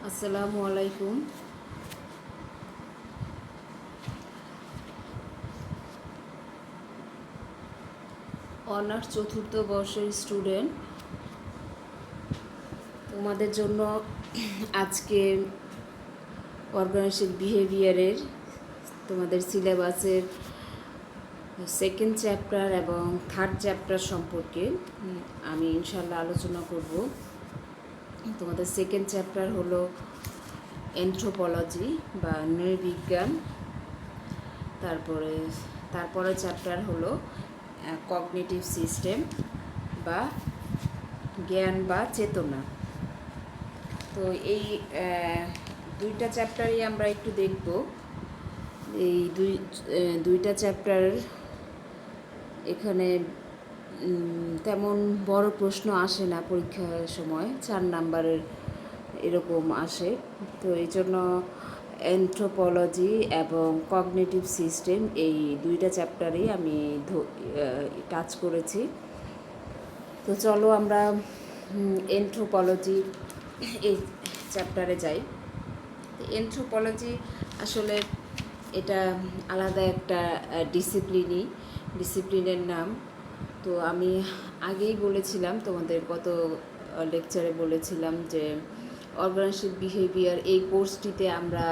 আসসালামু আলাইকুম। অনার্স চতুর্থ বর্ষের স্টুডেন্ট, তোমাদের জন্য আজকে অর্গানাইজেশন বিহেভিয়ারের তোমাদের সিলেবাসের সেকেন্ড চ্যাপ্টার এবং থার্ড চ্যাপ্টার সম্পর্কে আমি ইনশাল্লাহ আলোচনা করব। তোমাদের সেকেন্ড চ্যাপ্টার হলো অ্যানথ্রোপোলজি বা নৃবিজ্ঞান। তারপরে চ্যাপ্টার হলো কগনিটিভ সিস্টেম বা জ্ঞান বা চেতনা। তো এই দুইটা চ্যাপ্টারই আমরা একটু দেখব। এই দুইটা চ্যাপ্টার এখানে তেমন বড় প্রশ্ন আসে না, পরীক্ষার সময় 4 নাম্বারের এরকম আসে। তো এই জন্য অ্যানথ্রোপোলজি এবং কগনিটিভ সিস্টেম এই দুইটা চ্যাপ্টারই আমি টাচ করেছি। তো চলো আমরা অ্যানথ্রোপোলজি এই চ্যাপ্টারে যাই। অ্যানথ্রোপোলজি আসলে এটা আলাদা একটা ডিসিপ্লিনের নাম। তো আমি আগেই বলেছিলাম, তোমাদের গত লেকচারে বলেছিলাম যে অর্গানাইজেশন বিহেভিয়ার এই কোর্সটিতে আমরা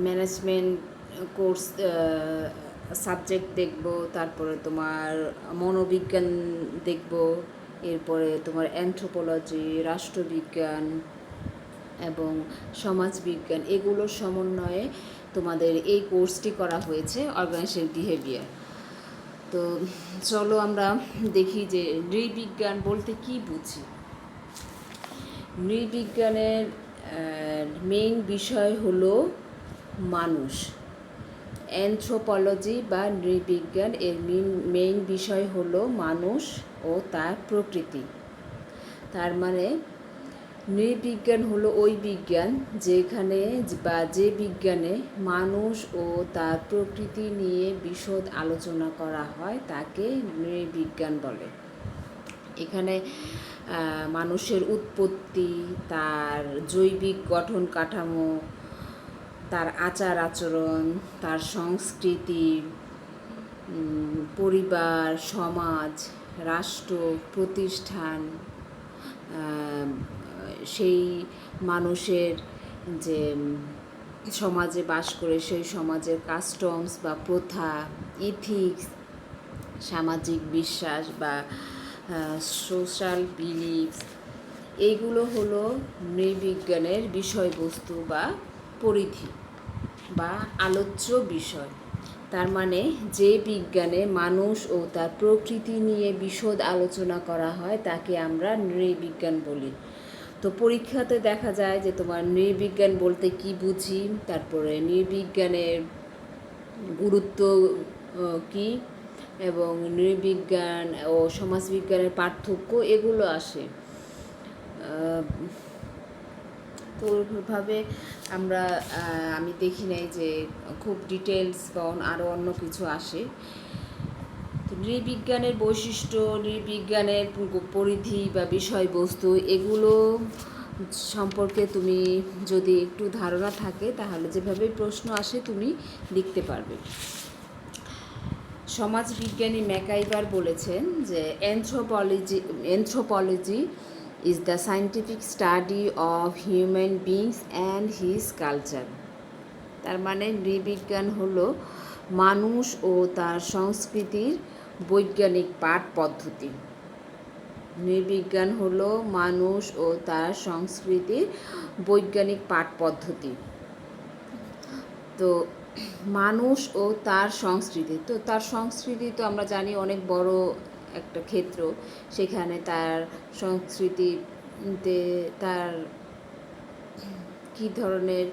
ম্যানেজমেন্ট কোর্স সাবজেক্ট দেখব, তারপরে তোমার মনোবিজ্ঞান দেখব, এরপরে তোমার অ্যানথ্রোপোলজি, রাষ্ট্রবিজ্ঞান এবং সমাজবিজ্ঞান, এগুলোর সমন্বয়ে তোমাদের এই কোর্সটি করা হয়েছে অর্গানাইজেশন বিহেভিয়ার। তো চলো আমরা দেখি যে নৃবিজ্ঞান বলতে কি বুঝি। নৃবিজ্ঞানের মেইন বিষয় হলো মানুষ। অ্যানথ্রোপোলজি বা নৃবিজ্ঞান এর মেইন বিষয় হলো মানুষ ও তার প্রকৃতি। তার মানে নৃবিজ্ঞান হলো ওই বিজ্ঞান যেখানে বা যে বিজ্ঞানে মানুষ ও তার প্রকৃতি নিয়ে বিশদ আলোচনা করা হয় তাকে নৃবিজ্ঞান বলে। এখানে মানুষের উৎপত্তি, তার জৈবিক গঠন কাঠামো, তার আচার আচরণ, তার সংস্কৃতি, পরিবার, সমাজ, রাষ্ট্র, প্রতিষ্ঠান, সেই মানুষের যে সমাজে বাস করে সেই সমাজের কাস্টমস বা প্রথা, ইথিক্স, সামাজিক বিশ্বাস বা সোশ্যাল বিলিফস, এইগুলো হলো নৃবিজ্ঞানের বিষয়বস্তু বা পরিধি বা আলোচ্য বিষয়। তার মানে যে বিজ্ঞানে মানুষ ও তার প্রকৃতি নিয়ে বিশদ আলোচনা করা হয় তাকে আমরা নৃবিজ্ঞান বলি। তো পরীক্ষাতে দেখা যায় যে তোমার নৃবিজ্ঞান বলতে কি বুঝি, তারপরে নৃবিজ্ঞানের গুরুত্ব কি এবং নৃবিজ্ঞান ও সমাজবিজ্ঞানের পার্থক্য, এগুলো আসে। তো ওইভাবে আমি দেখি নাই যে খুব ডিটেলস বা আরও অন্য কিছু আসে। তো নৃবিজ্ঞানের বৈশিষ্ট্য, নৃবিজ্ঞানের পরিধি বা বিষয়বস্তু, এগুলো সম্পর্কে তুমি যদি একটু ধারণা থাকে তাহলে যেভাবে প্রশ্ন আসে তুমি লিখতে পারবে। সমাজবিজ্ঞানী ম্যাকাইভার বলেছেন যে anthropology is the scientific study of human beings and his culture. তার মানে নৃবিজ্ঞান হলো মানুষ ও তার সংস্কৃতির বৈজ্ঞানিক পাঠ পদ্ধতি। নৃবিজ্ঞান হলো মানুষ ও তার সংস্কৃতির বৈজ্ঞানিক পাঠ পদ্ধতি। তো মানুষ ও তার সংস্কৃতি, তো তার সংস্কৃতি তো আমরা জানি অনেক বড় একটা ক্ষেত্র। সেখানে তার সংস্কৃতিতে তার কী ধরনের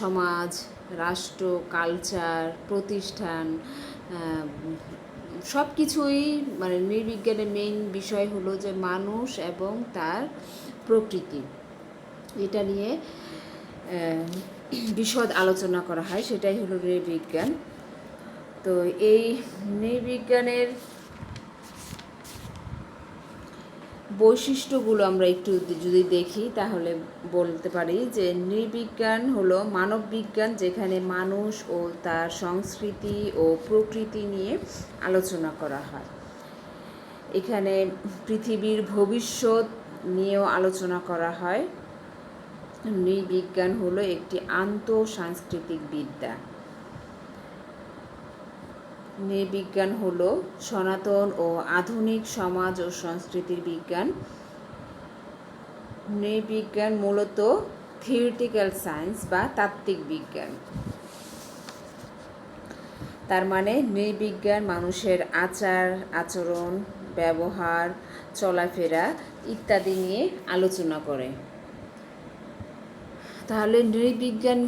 সমাজ, রাষ্ট্র, কালচার, প্রতিষ্ঠান, সব কিছুই মানে নৃবিজ্ঞানের মেইন বিষয় হলো যে মানুষ এবং তার প্রকৃতি, এটা নিয়ে বিশদ আলোচনা করা হয়, সেটাই হলো নৃবিজ্ঞান। তো এই নৃবিজ্ঞানের বৈশিষ্ট্যগুলো আমরা একটু যদি দেখি তাহলে বলতে পারি যে নৃবিজ্ঞান হলো মানব বিজ্ঞান, যেখানে মানুষ ও তার সংস্কৃতি ও প্রকৃতি নিয়ে আলোচনা করা হয়। এখানে পৃথিবীর ভবিষ্যৎ নিয়েও আলোচনা করা হয়। নৃবিজ্ঞান হলো একটি আন্তঃসাংস্কৃতিক বিদ্যা। নৃবিজ্ঞান হলো সনাতন ও আধুনিক সমাজ ও সংস্কৃতির বিজ্ঞান। নৃবিজ্ঞান মূলত থিওরিটিক্যাল সায়েন্স বা তাত্ত্বিক বিজ্ঞান। তার মানে নৃবিজ্ঞান মানুষের আচার আচরণ, ব্যবহার, চলাফেরা ইত্যাদি নিয়ে আলোচনা করে। তাহলে নৃবিজ্ঞান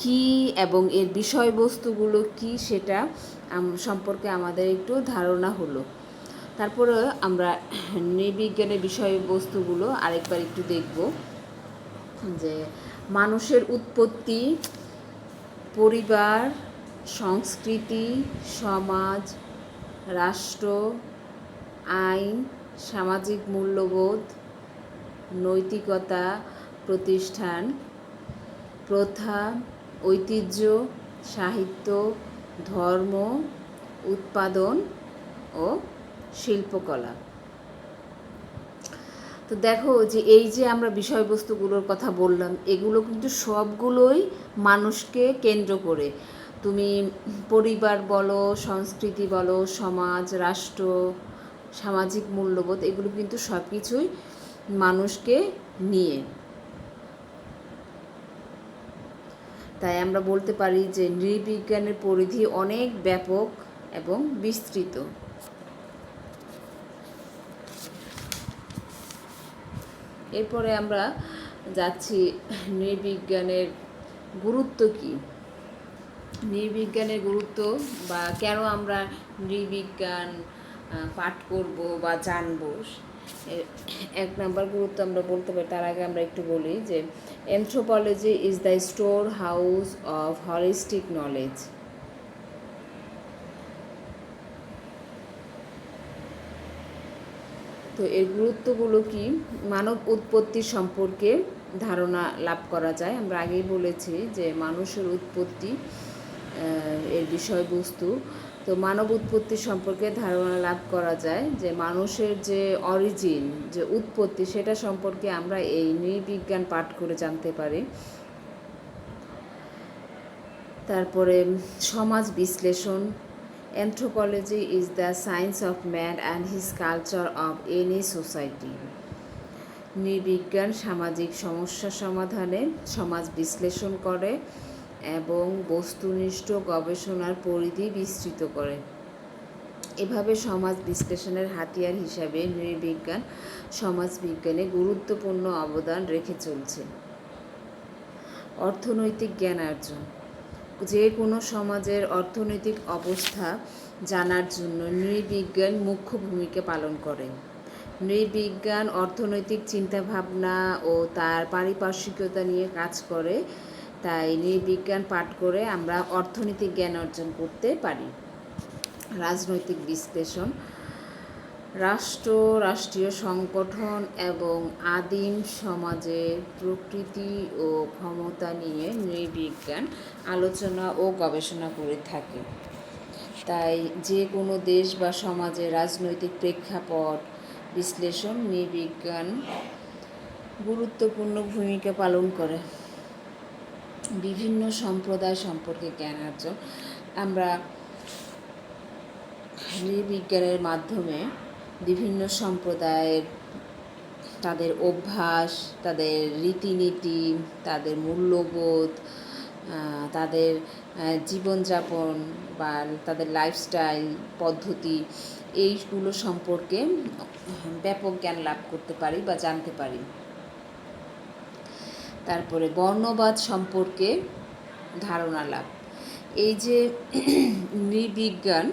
কি এবং এর বিষয়বস্তুগুলো কি সেটা সম্পর্কে আমাদের একটু ধারণা হলো। তারপরে আমরা নৃবিজ্ঞানের বিষয়বস্তুগুলো আরেকবার একটু দেখব, যে মানুষের উৎপত্তি, পরিবার, সংস্কৃতি, সমাজ, রাষ্ট্র, আইন, সামাজিক মূল্যবোধ, নৈতিকতা, প্রতিষ্ঠান, প্রথা, ঐতিহ্য, সাহিত্য, ধর্ম, উৎপাদন ও শিল্পকলা। তো দেখো যে এই যে আমরা বিষয়বস্তুগুলোর কথা বললাম, এগুলো কিন্তু সবগুলোই মানুষকে কেন্দ্র করে। তুমি পরিবার বলো, সংস্কৃতি বলো, সমাজ, রাষ্ট্র, সামাজিক মূল্যবোধ, এগুলো কিন্তু সব কিছুই মানুষকে নিয়ে। তাই আমরা বলতে পারি যে নৃবিজ্ঞানের পরিধি অনেক ব্যাপক এবং বিস্তৃত। এরপরে আমরা যাচ্ছি নৃবিজ্ঞানের গুরুত্ব কী। নৃবিজ্ঞানের গুরুত্ব বা কেন আমরা নৃবিজ্ঞান পাঠ করব বা জানব, এক নম্বর গুরুত্ব আমরা বলতে পারি। তার আগে আমরা একটু বলি যে anthropology is the store house of holistic knowledge. তো এর গুরুত্বগুলো কি? মানব উৎপত্তি সম্পর্কে ধারণা লাভ করা যায়। আমরা আগেই বলেছি যে মানুষের উৎপত্তি এর বিষয়বস্তু। তো মানব উৎপত্তি সম্পর্কে ধারণা লাভ করা যায়, যে মানুষের যে অরিজিন, যে উৎপত্তি, সেটা সম্পর্কে আমরা এই নৃবিজ্ঞান পাঠ করে জানতে পারি। তারপরে সমাজ বিশ্লেষণ। Anthropology is the science of man and his culture of any society. নৃবিজ্ঞান সামাজিক সমস্যা সমাধানে সমাজ বিশ্লেষণ করে এবং বস্তুনিষ্ঠ গবেষণার পরিধি বিস্তৃত করে। এভাবে সমাজ বিশ্লেষণের হাতিয়ার হিসাবে নৃবিজ্ঞান সমাজবিজ্ঞানে গুরুত্বপূর্ণ অবদান রেখে চলছে। অর্থনৈতিক জ্ঞান অর্জন। যে কোনো সমাজের অর্থনৈতিক অবস্থা জানার জন্য নৃবিজ্ঞান মুখ্য ভূমিকা পালন করে। নৃবিজ্ঞান অর্থনৈতিক চিন্তাভাবনা ও তার পারিপার্শ্বিকতা নিয়ে কাজ করে। তাই নৃবিজ্ঞান পাঠ করে আমরা অর্থনৈতিক জ্ঞান অর্জন করতে পারি। রাজনৈতিক বিশ্লেষণ। রাষ্ট্র, রাষ্ট্রীয় সংগঠন এবং আদিম সমাজের প্রকৃতি ও ক্ষমতা নিয়ে নৃবিজ্ঞান আলোচনা ও গবেষণা করে থাকে। তাই যে কোনো দেশ বা সমাজের রাজনৈতিক প্রেক্ষাপট বিশ্লেষণ নৃবিজ্ঞান গুরুত্বপূর্ণ ভূমিকা পালন করে। বিভিন্ন সম্প্রদায় সম্পর্কে জ্ঞান অর্জন। আমরা নৃবিজ্ঞানের মাধ্যমে বিভিন্ন সম্প্রদায়ের তাদের অভ্যাস, তাদের রীতিনীতি, তাদের মূল্যবোধ, তাদের জীবনযাপন বা তাদের লাইফস্টাইল পদ্ধতি, এইগুলো সম্পর্কে ব্যাপক জ্ঞান লাভ করতে পারি বা জানতে পারি। তারপরে বর্ণবাদ সম্পর্কে ধারণা লাভ। এই যে নৃবিজ্ঞান,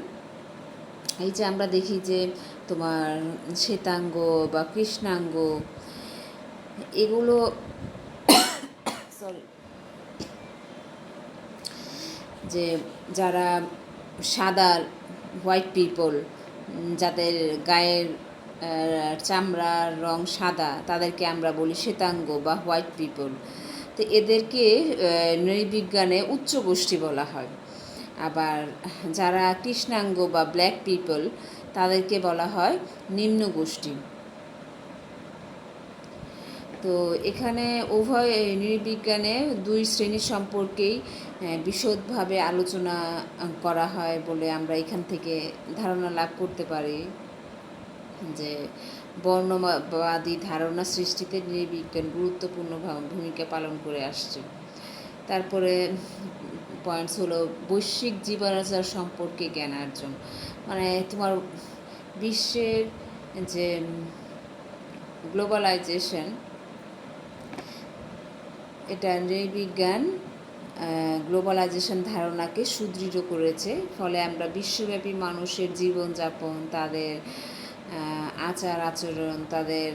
এই যে আমরা দেখি যে তোমার শ্বেতাঙ্গ বা কৃষ্ণাঙ্গ, এগুলো যে যারা সাদা হোয়াইট পিপল, যাদের গায়ের চামড়ার রং সাদা, তাদেরকে আমরা বলি শ্বেতাঙ্গ বা হোয়াইট পিপল। তো এদেরকে নৃবিজ্ঞানে উচ্চ গোষ্ঠী বলা হয়। আবার যারা কৃষ্ণাঙ্গ বা ব্ল্যাক পিপল, তাদেরকে বলা হয় নিম্ন গোষ্ঠী। তো এখানে উভয় নৃবিজ্ঞানে দুই শ্রেণীর সম্পর্কেই বিশদভাবে আলোচনা করা হয় বলে আমরা এখান থেকে ধারণা লাভ করতে পারি যে বর্ণবাদী ধারণা সৃষ্টিতে নৃবিজ্ঞান গুরুত্বপূর্ণ ভূমিকা পালন করে আসছে। তারপরে পয়েন্টস হলো বৈশ্বিক জীবনাচার সম্পর্কে জ্ঞান অর্জন। মানে তোমার বিশ্বের যে গ্লোবালাইজেশন, এটা নৃবিজ্ঞান গ্লোবালাইজেশন ধারণাকে সুদৃঢ় করেছে। ফলে আমরা বিশ্বব্যাপী মানুষের জীবনযাপন, তাদের আচার আচরণ, তাদের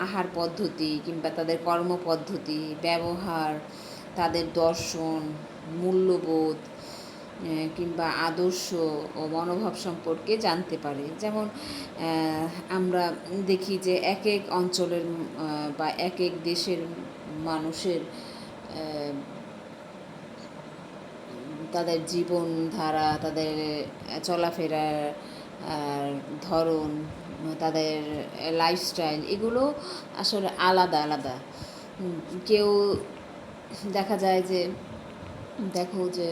আহার পদ্ধতি কিংবা তাদের কর্মপদ্ধতি, ব্যবহার, তাদের দর্শন, মূল্যবোধ কিংবা আদর্শ ও মনোভাব সম্পর্কে জানতে পারি। যেমন আমরা দেখি যে এক এক অঞ্চলের বা এক এক দেশের মানুষের তাদের জীবনধারা, তাদের চলাফেরার ধরন, তাদের লাইফস্টাইল, এগুলো আসলে আলাদা আলাদা। কেউ দেখা যায় যে দেখো যে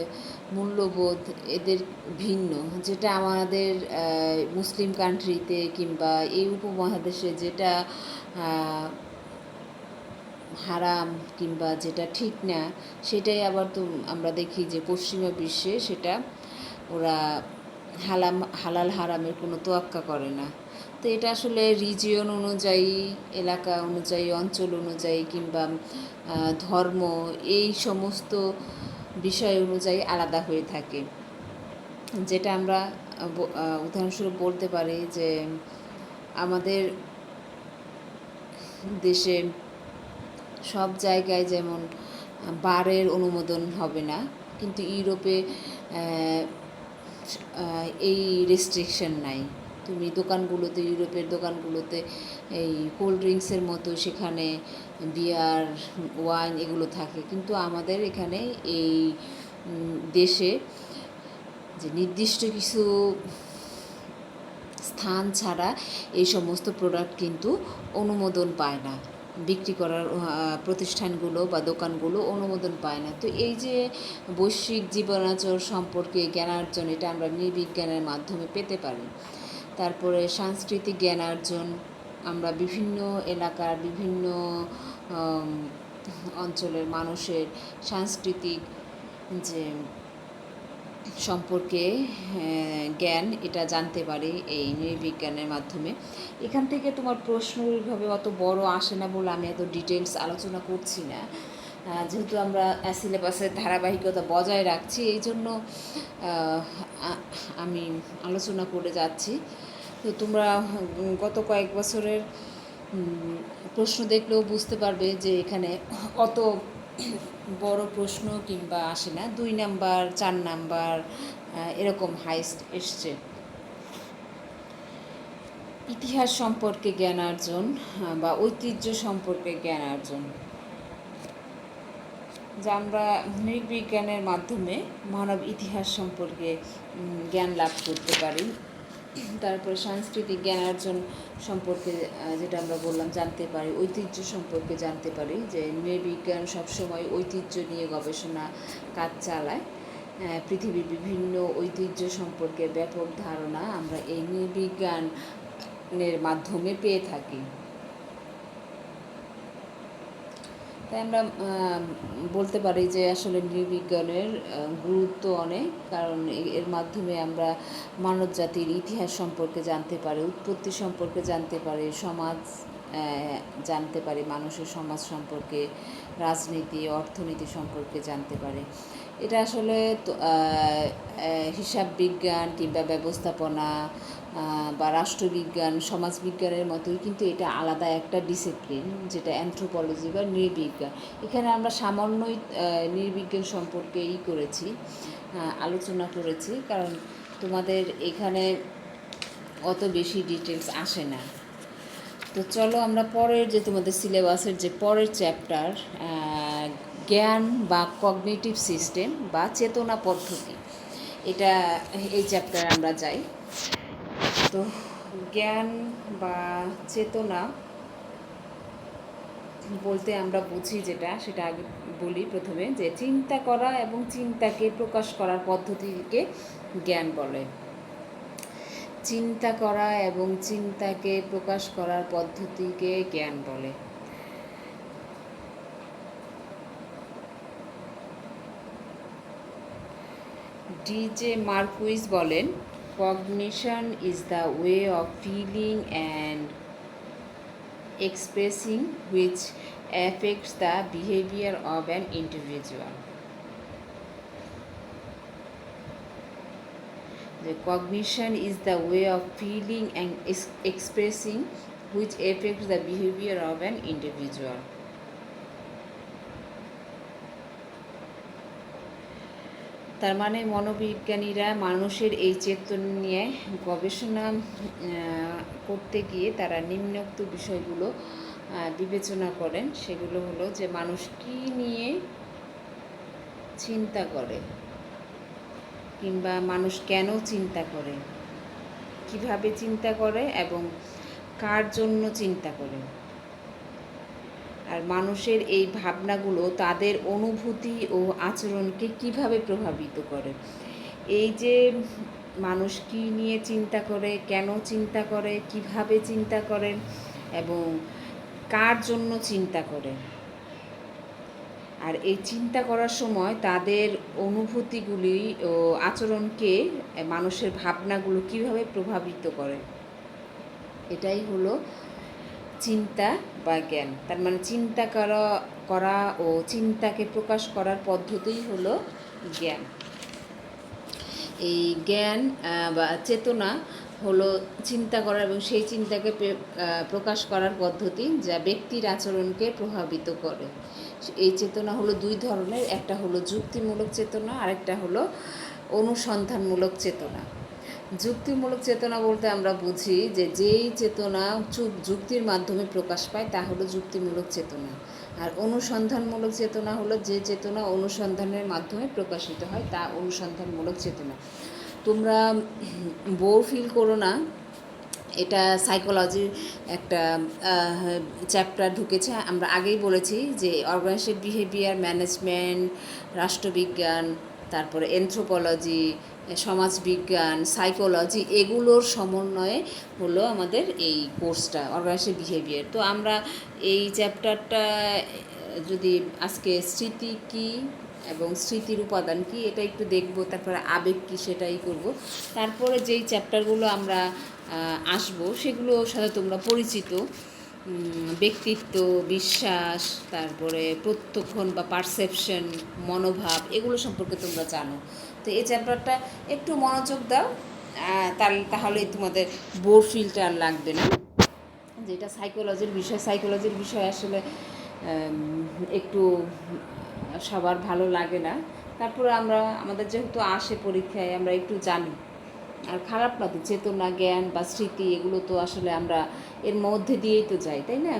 মূল্যবোধ এদের ভিন্ন, যেটা আমাদের মুসলিম কান্ট্রিতে কিংবা এই উপমহাদেশে যেটা হারাম কিংবা যেটা ঠিক না, সেটাই আবার তো আমরা দেখি যে পশ্চিমা বিশ্বে সেটা ওরা হালাল হারামের কোনো তোয়াক্কা করে না। তো এটা আসলে রিজিয়ন অনুযায়ী, এলাকা অনুযায়ী, অঞ্চল অনুযায়ী কিংবা ধর্ম, এই সমস্ত বিষয় অনুযায়ী আলাদা হয়ে থাকে। যেটা আমরা উদাহরণস্বরূপ বলতে পারি যে আমাদের দেশে সব জায়গায় যেমন বারের অনুমোদন হবে না, কিন্তু ইউরোপে এই রেস্ট্রিকশন নাই। তুমি দোকানগুলোতে, ইউরোপের দোকানগুলোতে এই কোল্ড ড্রিঙ্কসের মতো সেখানে বিয়ার, ওয়াইন এগুলো থাকে, কিন্তু আমাদের এখানে এই দেশে যে নির্দিষ্ট কিছু স্থান ছাড়া এই সমস্ত প্রোডাক্ট কিন্তু অনুমোদন পায় না, বিক্রি করার প্রতিষ্ঠানগুলো বা দোকানগুলো অনুমোদন পায় না। তো এই যে বৈশ্বিক জীবনাচর সম্পর্কে জ্ঞানার্জন, এটা আমরা নৃবিজ্ঞানের মাধ্যমে পেতে পারি। তারপরে সাংস্কৃতিক জ্ঞানার্জন, আমরা বিভিন্ন এলাকার বিভিন্ন অঞ্চলের মানুষের সাংস্কৃতিক যে সম্পর্কে জ্ঞান, এটা জানতে পারি এই নৃবিজ্ঞানের মাধ্যমে। এখান থেকে তোমার প্রশ্ন ওইভাবে অত বড় আসে না বলে আমি এত ডিটেলস আলোচনা করছি না, যেহেতু আমরা সিলেবাসের ধারাবাহিকতা বজায় রাখছি, এই জন্য আমি আলোচনা করে যাচ্ছি। তো তোমরা গত কয়েক বছরের প্রশ্ন দেখলেও বুঝতে পারবে যে এখানে অত বড় প্রশ্ন কিংবা আসে না, 2 নাম্বার 4 নাম্বার এরকম হাইস্ট এসছে। ইতিহাস সম্পর্কে জ্ঞান অর্জন বা ঐতিহ্য সম্পর্কে জ্ঞান অর্জন, যা আমরা নৃবিজ্ঞানের মাধ্যমে মানব ইতিহাস সম্পর্কে জ্ঞান লাভ করতে পারি। তারপরে সাংস্কৃতিক জ্ঞান অর্জন সম্পর্কে যেটা আমরা বললাম জানতে পারি, ঐতিহ্য সম্পর্কে জানতে পারি যে নৃবিজ্ঞান সবসময় ঐতিহ্য নিয়ে গবেষণা কাজ চালায়। পৃথিবীর বিভিন্ন ঐতিহ্য সম্পর্কে ব্যাপক ধারণা আমরা এই নৃবিজ্ঞানের মাধ্যমে পেয়ে থাকি। তাই আমরা বলতে পারি যে আসলে নৃবিজ্ঞানের গুরুত্ব অনেক, কারণ এর মাধ্যমে আমরা মানব জাতির ইতিহাস সম্পর্কে জানতে পারি, উৎপত্তি সম্পর্কে জানতে পারি, সমাজ জানতে পারি, মানুষের সমাজ সম্পর্কে, রাজনীতি, অর্থনীতি সম্পর্কে জানতে পারি। এটা আসলে হিসাব বিজ্ঞান কিংবা ব্যবস্থাপনা বা রাষ্ট্রবিজ্ঞান, সমাজবিজ্ঞানের মতোই, কিন্তু এটা আলাদা একটা ডিসিপ্লিন, যেটা অ্যানথ্রোপোলজি বা নৃবিজ্ঞান। এখানে আমরা সামান্যই নৃবিজ্ঞান সম্পর্কেই করেছি, আলোচনা করেছি, কারণ তোমাদের এখানে অত বেশি ডিটেলস আসে না। তো চলো আমরা পরের যে তোমাদের সিলেবাসের যে পরের চ্যাপ্টার জ্ঞান বা কগনিটিভ সিস্টেম বা চেতনা পদ্ধতি, এটা এই চ্যাপ্টারে আমরা যাই। তো জ্ঞান বা চেতনা বলতে আমরা বুঝি যেটা, সেটা আগে বলি প্রথমে, যে চিন্তা করা এবং চিন্তাকে প্রকাশ করার পদ্ধতিকে জ্ঞান বলে। চিন্তা করা এবং চিন্তাকে প্রকাশ করার পদ্ধতিকে জ্ঞান বলে। ডিজে মার্কুইজ বলেন, cognition is the way of feeling and expressing which affects the behaviour of an individual. The cognition is the way of feeling and expressing which affects the behavior of an individual. তার মানে মনোবিজ্ঞানীরা মানুষের এই চেতনা নিয়ে গবেষণা করতে গিয়ে তারা নিম্নোক্ত বিষয়গুলো বিবেচনা করেন। সেগুলো হলো যে মানুষ কী নিয়ে চিন্তা করে, কিংবা মানুষ কেন চিন্তা করে, কিভাবে চিন্তা করে এবং কার জন্য চিন্তা করে, আর মানুষের এই ভাবনাগুলো তাদের অনুভূতি ও আচরণকে কিভাবে প্রভাবিত করে। এই যে মানুষ কী নিয়ে চিন্তা করে, কেন চিন্তা করে, কিভাবে চিন্তা করে এবং কার জন্য চিন্তা করে, আর এই চিন্তা করার সময় তাদের অনুভূতিগুলি ও আচরণকে মানুষের ভাবনাগুলো কিভাবে প্রভাবিত করে, এটাই হলো চিন্তা বা জ্ঞান। তার মানে চিন্তা করা ও চিন্তাকে প্রকাশ করার পদ্ধতিই হলো জ্ঞান। এই জ্ঞান বা চেতনা হলো চিন্তা করা এবং সেই চিন্তাকে প্রকাশ করার পদ্ধতি যা ব্যক্তির আচরণকে প্রভাবিত করে। এই চেতনা হলো দুই ধরনের, একটা হলো যুক্তিমূলক চেতনা, আরেকটা হলো অনুসন্ধানমূলক চেতনা। যুক্তিমূলক চেতনা বলতে আমরা বুঝি যে যেই চেতনা যুক্তির মাধ্যমে প্রকাশ পায় তা হলো যুক্তিমূলক চেতনা, আর অনুসন্ধানমূলক চেতনা হলো যে চেতনা অনুসন্ধানের মাধ্যমে প্রকাশিত হয় তা অনুসন্ধানমূলক চেতনা। তোমরা বোর ফিল করো না, এটা সাইকোলজির একটা চ্যাপ্টার ঢুকেছে। আমরা আগেই বলেছি যে অর্গানাইজেশন বিহেভিয়ার ম্যানেজমেন্ট, রাষ্ট্রবিজ্ঞান, তারপরে এনথ্রোপোলজি, সমাজবিজ্ঞান, সাইকোলজি, এগুলোর সমন্বয়ে হলো আমাদের এই কোর্সটা অর্গানাইজেশন বিহেভিয়ার। তো আমরা এই চ্যাপ্টারটা যদি আজকে স্মৃতি কী এবং স্মৃতির উপাদান কী এটা একটু দেখব, তারপরে আবেগ কী সেটাই করব। তারপরে যেই চ্যাপ্টারগুলো আমরা আসবো সেগুলোর সাথে তোমরা পরিচিত, ব্যক্তিত্ব, বিশ্বাস, তারপরে প্রত্যক্ষণ বা পারসেপশন, মনোভাব, এগুলো সম্পর্কে তোমরা জানো। তো এই চ্যাপ্টারটা একটু মনোযোগ দাও, তাহলেই তোমাদের বোর ফিলটা আর লাগবে না। যেটা সাইকোলজির বিষয় আসলে একটু সবার ভালো লাগে না, তারপরে আমাদের যেহেতু আসে পরীক্ষায় আমরা একটু জানি, আর খারাপ না তো, চেতনা, জ্ঞান বা স্মৃতি এগুলো তো আসলে আমরা এর মধ্যে দিয়েই তো যাই, তাই না?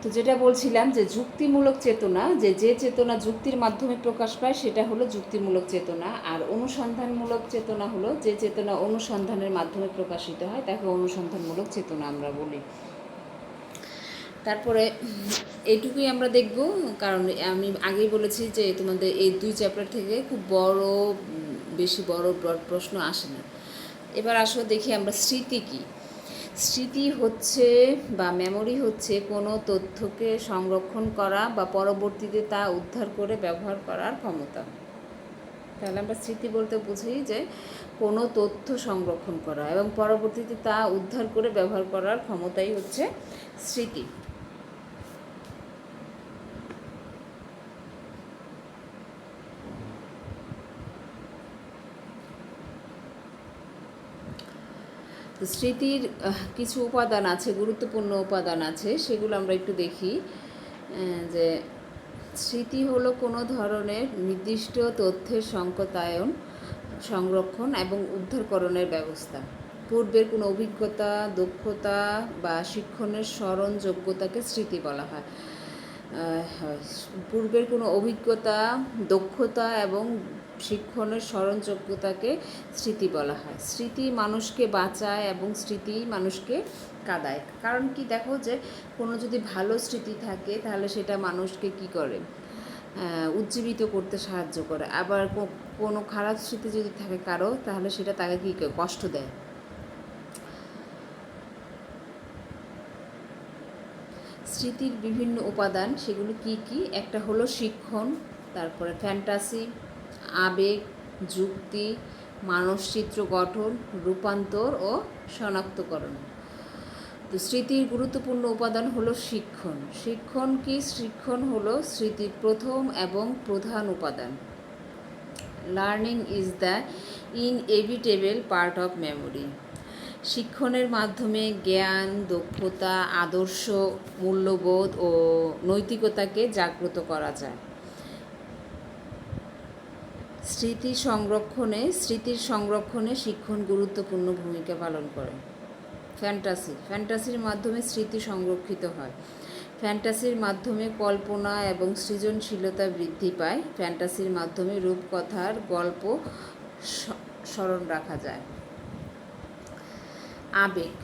তো যেটা বলছিলাম যে যুক্তিমূলক চেতনা, যে চেতনা যুক্তির মাধ্যমে প্রকাশ পায় সেটা হলো যুক্তিমূলক চেতনা, আর অনুসন্ধানমূলক চেতনা হলো যে চেতনা অনুসন্ধানের মাধ্যমে প্রকাশিত হয় তাকে অনুসন্ধানমূলক চেতনা আমরা বলি। তারপরে এইটুকুই আমরা দেখব, কারণ আমি আগেই বলেছি যে তোমাদের এই দুই চ্যাপ্টার থেকে খুব বেশি বড় প্রশ্ন আসে না। এবার আসো দেখি আমরা স্মৃতি কী। স্মৃতি হচ্ছে বা মেমোরি হচ্ছে কোনো তথ্যকে সংরক্ষণ করা বা পরবর্তীতে তা উদ্ধার করে ব্যবহার করার ক্ষমতা। তাহলে আমরা স্মৃতি বলতে বুঝি যে কোনো তথ্য সংরক্ষণ করা এবং পরবর্তীতে তা উদ্ধার করে ব্যবহার করার ক্ষমতাই হচ্ছে স্মৃতি। তো স্মৃতির কিছু উপাদান আছে, গুরুত্বপূর্ণ উপাদান আছে, সেগুলো আমরা একটু দেখি। যে স্মৃতি হলো কোনো ধরনের নির্দিষ্ট তথ্যের সংকটায়ন, সংরক্ষণ এবং উদ্ধারকরণের ব্যবস্থা। পূর্বের কোনো অভিজ্ঞতা, দক্ষতা বা শিক্ষণের স্মরণযোগ্যতাকে স্মৃতি বলা হয়। পূর্বের কোনো অভিজ্ঞতা, দক্ষতা এবং শিক্ষণের স্মরণযোগ্যতাকে স্মৃতি বলা হয়। স্মৃতি মানুষকে বাঁচায় এবং স্মৃতি মানুষকে কাঁদায়। কারণ কি, দেখো যে কোনো যদি ভালো স্মৃতি থাকে তাহলে সেটা মানুষকে কি করে, উজ্জীবিত করতে সাহায্য করে। আবার কোনো খারাপ স্মৃতি যদি থাকে কারো, তাহলে সেটা তাকে কী করে, কষ্ট দেয়। স্মৃতির বিভিন্ন উপাদান, সেগুলো কি কি? একটা হলো শিক্ষণ, তারপরে ফ্যান্টাসি, আবেগ, যুক্তি, মানসচিত্র গঠন, রূপান্তর ও শনাক্তকরণ। তো স্মৃতির গুরুত্বপূর্ণ উপাদান হলো শিক্ষণ। শিক্ষণ কি? শিক্ষণ হলো স্মৃতির প্রথম এবং প্রধান উপাদান। Learning is the inevitable part of memory. শিক্ষণের মাধ্যমে জ্ঞান, দক্ষতা, আদর্শ, মূল্যবোধ ও নৈতিকতাকে জাগ্রত করা যায়। স্মৃতির সংরক্ষণে শিক্ষণ গুরুত্বপূর্ণ ভূমিকা পালন করে। ফ্যান্টাসির মাধ্যমে স্মৃতি সংরক্ষিত হয়। ফ্যান্টাসির মাধ্যমে কল্পনা এবং সৃজনশীলতা বৃদ্ধি পায়। ফ্যান্টাসির মাধ্যমে রূপকথার গল্প স্মরণ রাখা যায়। আবেগ,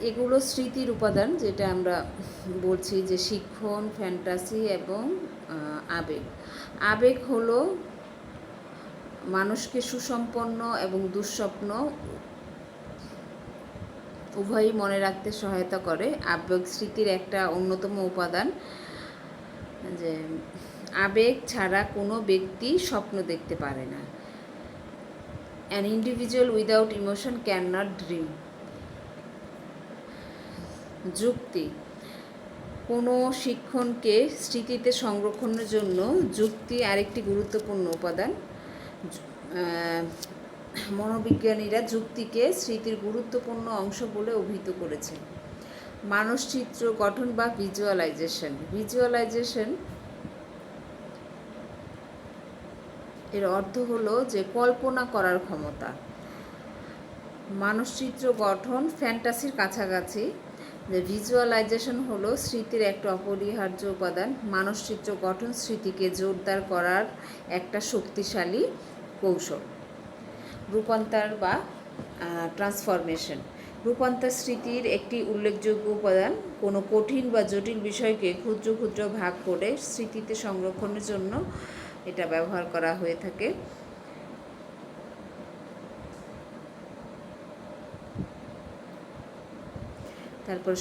এগুলো স্মৃতির উপাদান, যেটা আমরা বলছি যে শিক্ষণ, ফ্যান্টাসি এবং আবেগ। আবেগ হলো মানুষকে সুসম্পন্ন এবং দুঃস্বপ্ন উভয়ই মনে রাখতে সহায়তা করে। আবেগ স্মৃতির একটা অন্যতম উপাদান। যে আবেগ ছাড়া কোনো ব্যক্তি স্বপ্ন দেখতে পারে না। An individual without emotion can not dream. যুক্তি, কোনো শিক্ষণকে স্মৃতিতে সংরক্ষণের জন্য যুক্তি আরেকটি গুরুত্বপূর্ণ উপাদান। মনোবিজ্ঞানীরা যুক্তিকে স্মৃতির গুরুত্বপূর্ণ অংশ বলে অভিহিত করেছে। মানসচিত্র গঠন বা ভিজুয়ালাইজেশন এর অর্থ হলো যে কল্পনা করার ক্ষমতা। মানসচিত্র গঠন ফ্যান্টাসির কাছাকাছি। যে ভিজুয়ালাইজেশন হলো স্মৃতির একটা অপরিহার্য উপাদান। মানসচিত্র গঠন স্মৃতিকে জোরদার করার একটা শক্তিশালী কৌশল। রূপান্তর বা ট্রান্সফরমেশন, রূপান্তর স্মৃতির একটি উল্লেখযোগ্য উপাদান। কোনো কঠিন বা জটিল বিষয়কে ক্ষুদ্র ক্ষুদ্র ভাগ করে স্মৃতিতে সংরক্ষণের জন্য এটা ব্যবহার করা হয়ে থাকে। তারপর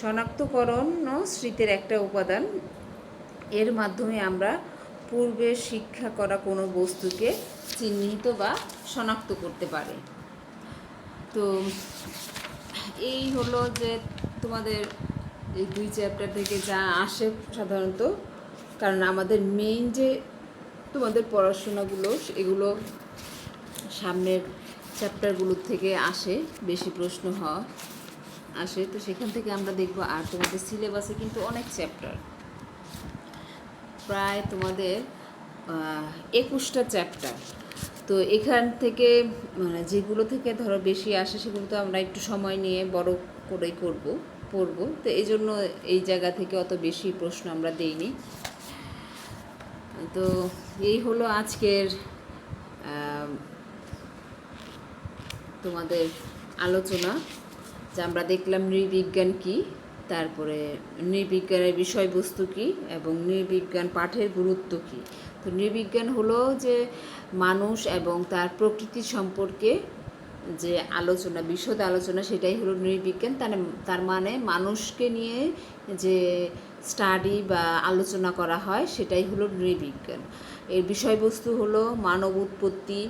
শনাক্তকরণও স্মৃতির একটা উপাদান। এর মাধ্যমে আমরা পূর্বে শিক্ষা করা কোনো বস্তুকে চিহ্নিত বা শনাক্ত করতে পারি। তো এই হলো যে তোমাদের এই 2 চ্যাপ্টার থেকে যা আসে সাধারণত, কারণ আমাদের মেইন যে তোমাদের পড়াশোনাগুলো, এগুলো সামনের চ্যাপ্টারগুলোর থেকে আসে, বেশি প্রশ্ন আসে। তো সেখান থেকে আমরা দেখব। আর তোমাদের সিলেবাসে কিন্তু অনেক চ্যাপ্টার, প্রায় তোমাদের 21টা চ্যাপ্টার। তো এখান থেকে মানে যেগুলো থেকে ধরো বেশি আসে সেগুলো তো আমরা একটু সময় নিয়ে বড় করেই পড়ব। তো এই জন্য এই জায়গা থেকে অত বেশি প্রশ্ন আমরা দেইনি। তো এই হলো আজকের তোমাদের আলোচনা, যে আমরা দেখলাম নৃবিজ্ঞান কী, তারপরে নৃবিজ্ঞানের বিষয়বস্তু কী এবং নৃবিজ্ঞান পাঠের গুরুত্ব কী। তো নৃবিজ্ঞান হলো যে মানুষ এবং তার প্রকৃতি সম্পর্কে যে আলোচনা, বিশদ আলোচনা, সেটাই হলো নৃবিজ্ঞান। তার মানে মানুষকে নিয়ে যে স্টাডি বা আলোচনা করা হয় সেটাই হলো নৃবিজ্ঞান। এর বিষয়বস্তু হলো মানব উৎপত্তি,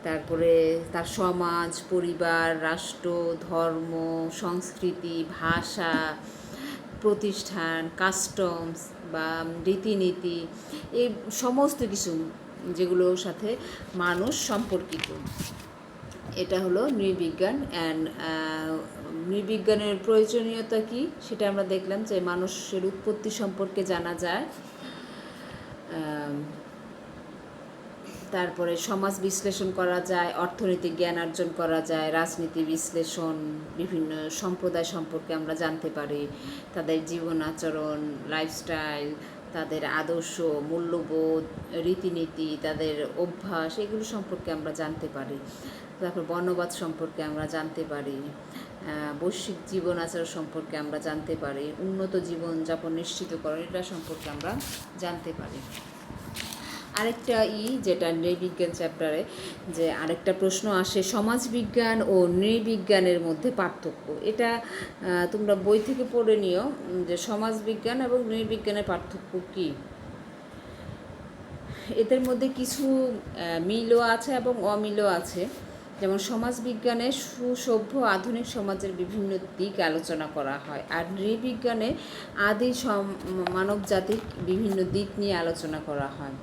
তারপরে তার সমাজ, পরিবার, রাষ্ট্র, ধর্ম, সংস্কৃতি, ভাষা, প্রতিষ্ঠান, কাস্টমস বা রীতিনীতি, এই সমস্ত কিছু যেগুলোর সাথে মানুষ সম্পর্কিত, এটা হলো নৃবিজ্ঞান। অ্যান্ড নৃবিজ্ঞানের প্রয়োজনীয়তা কী সেটা আমরা দেখলাম, যে মানুষের উৎপত্তি সম্পর্কে জানা যায়, তারপরে সমাজ বিশ্লেষণ করা যায়, অর্থনৈতিক জ্ঞান অর্জন করা যায়, রাজনীতি বিশ্লেষণ, বিভিন্ন সম্প্রদায় সম্পর্কে আমরা জানতে পারি, তাদের জীবন আচরণ, লাইফস্টাইল, তাদের আদর্শ, মূল্যবোধ, রীতিনীতি, তাদের অভ্যাস, এগুলো সম্পর্কে আমরা জানতে পারি। তারপর বর্ণবাদ সম্পর্কে আমরা জানতে পারি, বৈশ্বিক জীবন আচার সম্পর্কে আমরা জানতে পারি, উন্নত জীবনযাপন নিশ্চিতকরণ, এটা সম্পর্কে আমরা জানতে পারি। আরেকটা যেটা নৃবিজ্ঞান চ্যাপ্টারে যে আরেকটা প্রশ্ন আসে, সমাজবিজ্ঞান ও নৃবিজ্ঞানের মধ্যে পার্থক্য। এটা তোমরা বই থেকে পড়ে নিও যে সমাজবিজ্ঞান এবং নৃবিজ্ঞানের পার্থক্য কী। এদের মধ্যে কিছু মিলও আছে এবং অমিলও আছে। যেমন সমাজবিজ্ঞানে সুসভ্য আধুনিক সমাজের বিভিন্ন দিক আলোচনা করা হয়, আর নৃবিজ্ঞানে আদি মানব জাতির বিভিন্ন দিক নিয়ে আলোচনা করা হয়।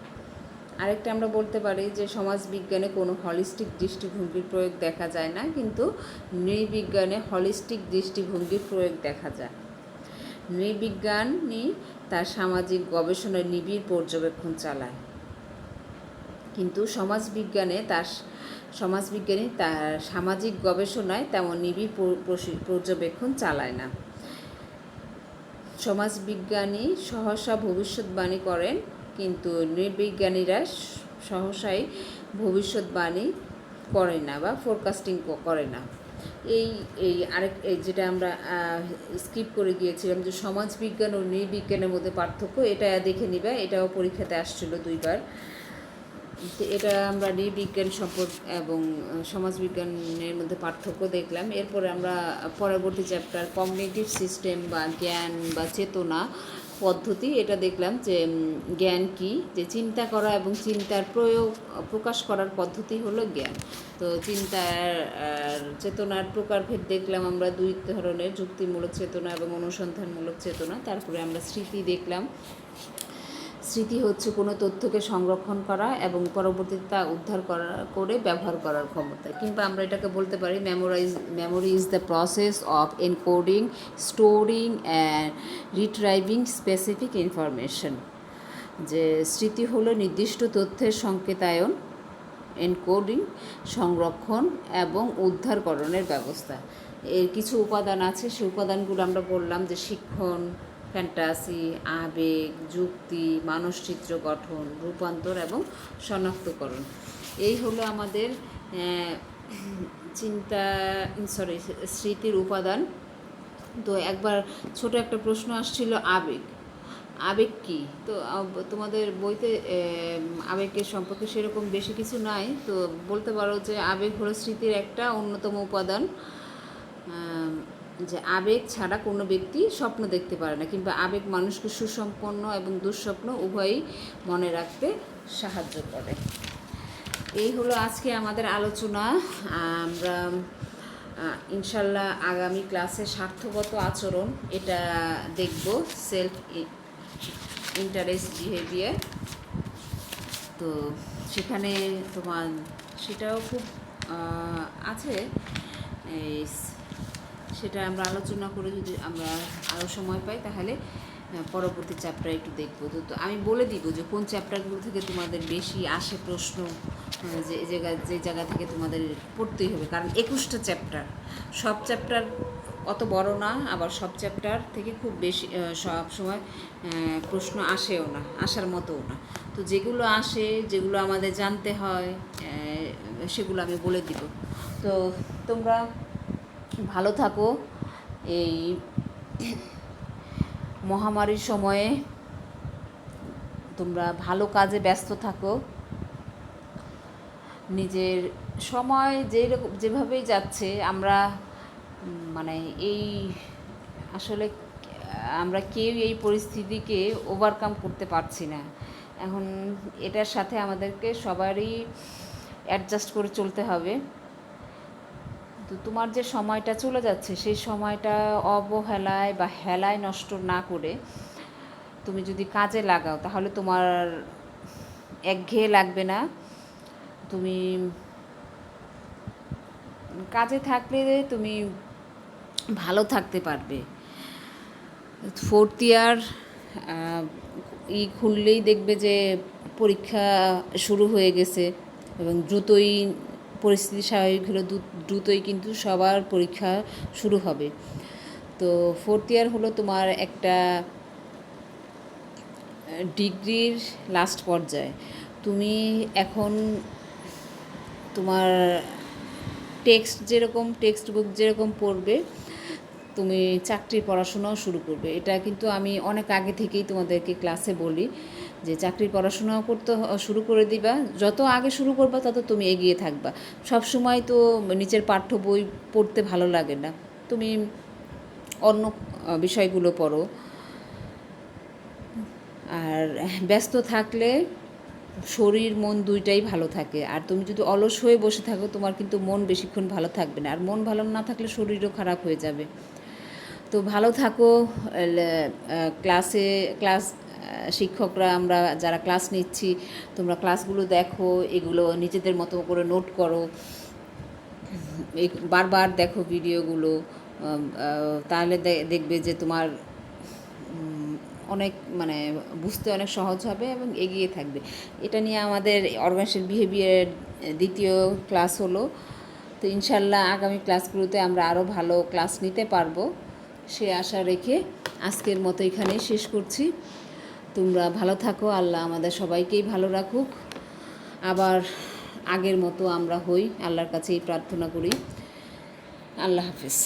আরেকটা আমরা বলতে পারি যে সমাজবিজ্ঞানে কোনো হলিস্টিক দৃষ্টিভঙ্গির প্রয়োগ দেখা যায় না, কিন্তু নৃবিজ্ঞানে হলিস্টিক দৃষ্টিভঙ্গির প্রয়োগ দেখা যায়। নৃবিজ্ঞানী তার সামাজিক গবেষণায় নিবিড় পর্যবেক্ষণ চালায়, কিন্তু সমাজবিজ্ঞানী তার সামাজিক গবেষণায় তেমন নিবিড় পর্যবেক্ষণ চালায় না। সমাজবিজ্ঞানী সহসা ভবিষ্যৎবাণী করেন, কিন্তু নৃবিজ্ঞানীরা সহসাই ভবিষ্যৎবাণী করে না বা ফোরকাস্টিং করে না। যেটা আমরা স্কিপ করে গিয়েছিলাম যে সমাজবিজ্ঞান ও নৃবিজ্ঞানের মধ্যে পার্থক্য, এটা দেখে নিবে, এটাও পরীক্ষাতে আসছিল 2বার। এটা আমরা নৃবিজ্ঞান এবং সমাজবিজ্ঞানের মধ্যে পার্থক্য দেখলাম। এরপরে আমরা পরবর্তী চ্যাপ্টার কগনিটিভ সিস্টেম বা জ্ঞান বা চেতনা পদ্ধতি, এটা দেখলাম যে জ্ঞান কি, যে চিন্তা করা এবং চিন্তার প্রকাশ করার পদ্ধতি হলো জ্ঞান। তো চেতনার প্রকারভেদ দেখলাম আমরা 2 ধরনের, যুক্তিমূলক চেতনা এবং অনুসন্ধানমূলক চেতনা। তারপরে আমরা স্মৃতি দেখলাম। স্মৃতি হচ্ছে কোনো তথ্যকে সংরক্ষণ করা এবং পরবর্তীতে তা উদ্ধার করে ব্যবহার করার ক্ষমতা, কিংবা আমরা এটাকে বলতে পারি memory is the process of encoding, storing and retrieving specific information. যে স্মৃতি হলো নির্দিষ্ট তথ্যের সংকেতায়ন, এনকোডিং, সংরক্ষণ এবং উদ্ধারকরণের ব্যবস্থা। এর কিছু উপাদান আছে, সেই উপাদানগুলো আমরা বললাম যে শিক্ষণ, ফ্যান্টাসি, আবেগ, যুক্তি, মানসচিত্র গঠন, রূপান্তর এবং শনাক্তকরণ। এই হলো আমাদের স্মৃতির উপাদান। তো একবার ছোট একটা প্রশ্ন আসছিল, আবেগ কী? তো তোমাদের বইতে আবেগের সম্পর্কে সেরকম বেশি কিছু নাই, তো বলতে পারো যে আবেগ হলো স্মৃতির একটা অন্যতম উপাদান। যে আবেগ ছাড়া কোনো ব্যক্তি স্বপ্ন দেখতে পারে না, কিংবা আবেগ মানুষকে সুসম্পন্ন এবং দুঃস্বপ্ন উভয়ই মনে রাখতে সাহায্য করে। এই হলো আজকে আমাদের আলোচনা। আমরা ইনশাল্লাহ আগামী ক্লাসে স্বার্থগত আচরণ এটা দেখব, সেলফ ইন্টারেস্ট বিহেভিয়ার। তো সেখানে সেটাও খুব আছে, সেটা আমরা আলোচনা করে যদি আমরা আরও সময় পাই তাহলে পরবর্তী চ্যাপ্টার একটু দেখব। তো আমি বলে দিব যে কোন চ্যাপ্টারগুলো থেকে তোমাদের বেশি আসে প্রশ্ন, যে জায়গা থেকে তোমাদের পড়তেই হবে, কারণ 21টা চ্যাপ্টার, সব চ্যাপ্টার অত বড় না, আবার সব চ্যাপ্টার থেকে খুব বেশি সব সময় প্রশ্ন আসেও না, আসার মতোও না। তো যেগুলো আসে, যেগুলো আমাদের জানতে হয়, সেগুলো আমি বলে দিব। তো তোমরা ভালো থাকো, এই মহামারীর সময়ে তোমরা ভালো কাজে ব্যস্ত থাকো, নিজের সময় যেভাবেই যাচ্ছে, আমরা আসলে আমরা কেউ এই পরিস্থিতিকে ওভারকাম করতে পারছি না। এখন এটার সাথে আমাদেরকে সবারই অ্যাডজাস্ট করে চলতে হবে। তো তোমার যে সময়টা চলে যাচ্ছে, সেই সময়টা অবহেলায় বা হেলায় নষ্ট না করে তুমি যদি কাজে লাগাও, তাহলে তোমার একঘেয়ে লাগবে না। তুমি কাজে থাকলে তুমি ভালো থাকতে পারবে। 4th ইয়ার খুললেই দেখবে যে পরীক্ষা শুরু হয়ে গেছে এবং দ্রুতই পরিস্থিতি স্বাভাবিক হলে দ্রুতই কিন্তু সবার পরীক্ষা শুরু হবে। তো 4th ইয়ার হলো তোমার একটা ডিগ্রির লাস্ট পর্যায়ে। তুমি এখন তোমার টেক্সট বুক যেরকম পড়বে, তুমি চাকরির পড়াশোনাও শুরু করবে। এটা কিন্তু আমি অনেক আগে থেকেই তোমাদেরকে ক্লাসে বলি যে চাকরির পড়াশোনাও শুরু করে দিবা। যত আগে শুরু করবা তত তুমি এগিয়ে থাকবা। সব সময় তো নিচের পাঠ্য বই পড়তে ভালো লাগে না, তুমি অন্য বিষয়গুলো পড়ো। আর ব্যস্ত থাকলে শরীর মন দুইটাই ভালো থাকে। আর তুমি যদি অলস হয়ে বসে থাকো, তোমার কিন্তু মন বেশিক্ষণ ভালো থাকবে না, আর মন ভালো না থাকলে শরীরও খারাপ হয়ে যাবে। তো ভালো থাকো। ক্লাস শিক্ষকরা, আমরা যারা ক্লাস নিচ্ছি, তোমরা ক্লাসগুলো দেখো, এগুলো নিজেদের মতো করে নোট করো, বারবার দেখো ভিডিওগুলো, তাহলে দেখবে যে তোমার অনেক বুঝতে অনেক সহজ হবে এবং এগিয়ে থাকবে। এটা নিয়ে আমাদের অর্গানাইজেশন বিহেভিয়ারের 2য় ক্লাস হলো। তো ইনশাল্লাহ আগামী ক্লাসগুলোতে আমরা আরও ভালো ক্লাস নিতে পারবো, সে আশা রেখে আজকের মতো এখানেই শেষ করছি। তোমরা ভালো থাকো, আল্লাহ আমাদের সবাইকেই ভালো রাখুক, আবার আগের মতো আমরা হই, আল্লাহর কাছেই প্রার্থনা করি। আল্লাহ হাফিজ।